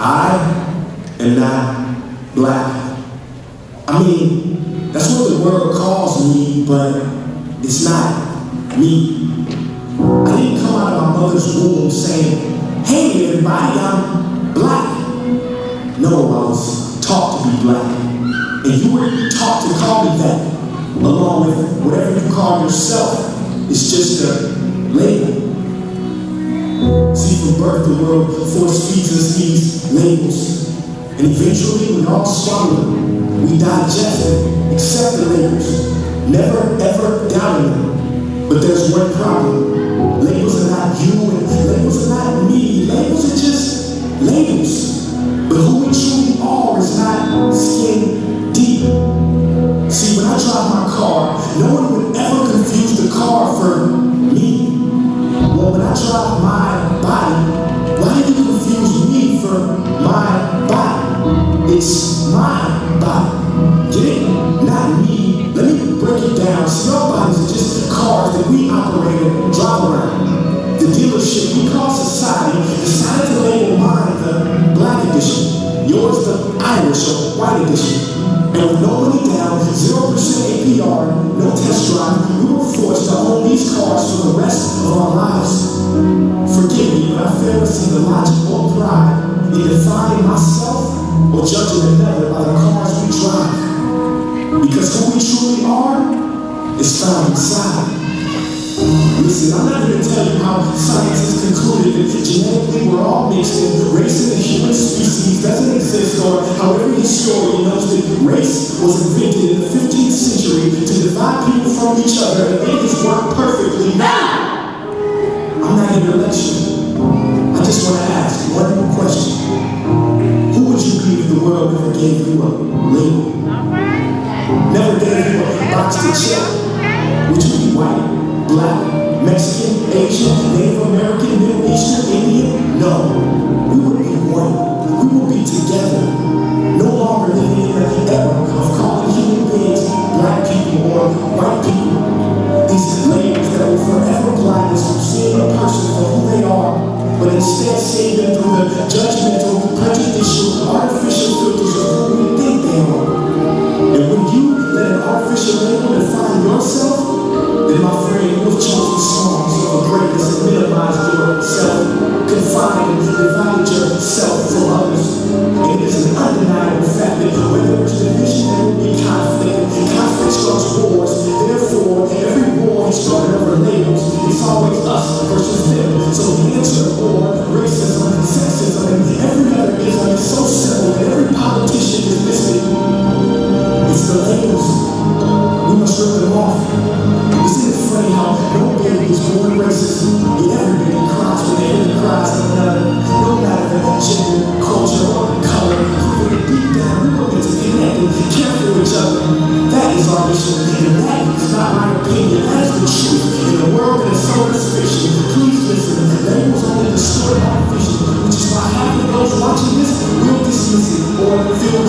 I am not black. I mean, that's what the world calls me, but it's not me. I didn't come out of my mother's womb saying, hey everybody, I'm black. No, I was taught to be black. And you were taught to call me that, along with whatever you call yourself. It's just a label. See, from birth, the world force feeds us these labels. And eventually, we all swallow them. We digest them, accept the labels, never ever doubting them. But there's one problem. Labels are not you, and labels are not me. Labels are just labels. But who we truly are is not skin deep. See, when I drive my car, no one would ever confuse the car for me. Well, when I drive my body, why do you confuse me for my body? It's my body. Get it? Not me. Let me break it down. See, our bodies are just cars that we operate and drive around. The dealership we call society decided to label mine the black edition, yours the Irish or white edition. And with no money down, 0% APR, no test drive, we were forced to own these cars for the rest of our lives. Forgive me, but I fail to see the logic or pride in defining myself or judging another by the cars we drive. Because who we truly are is found inside. Listen, I'm not here to tell you how science has concluded that genetically we're all mixed and race in the human species doesn't exist, or how every historian knows that race was invented in the 15th century to divide people from each other and make this work perfectly. No! I'm not here to lecture. I just want to ask one question. Who would you be if the world never gave you a label? Never gave you a box to check? Would you be white, black, Mexican, Asian, Native American, Middle Eastern, Indian? No. We would be one. We would be together. No longer living in the era of calling human beings black people or white people. These labels that will forever blind us from seeing a person for who they are, but instead seeing them through the judgmental, prejudicial, artificial filters of who we think they are. And when you let an artificial label define yourself, then my friend, you have chosen songs of greatness and minimized yourself, confined and divided yourself from others. And it is an undeniable fact that where there is division, there will be conflict, and conflict starts wars. Therefore, every war is started over labels. It's always us versus them. So the answer to war, racism, sexism, and every other ism is so simple that every politician is missing. It's the labels. We must rip them off. Isn't it funny how no baby is born racist, yet every baby cries when they hear the cries of another? No matter the gender, culture, or color, even deep down, we want to connect and care for each other. That is our mission, and that is not my opinion. That is the truth. In a world that is so fiction, please listen. Labels only distort our vision, which is why half of those watching this will dismiss it or feel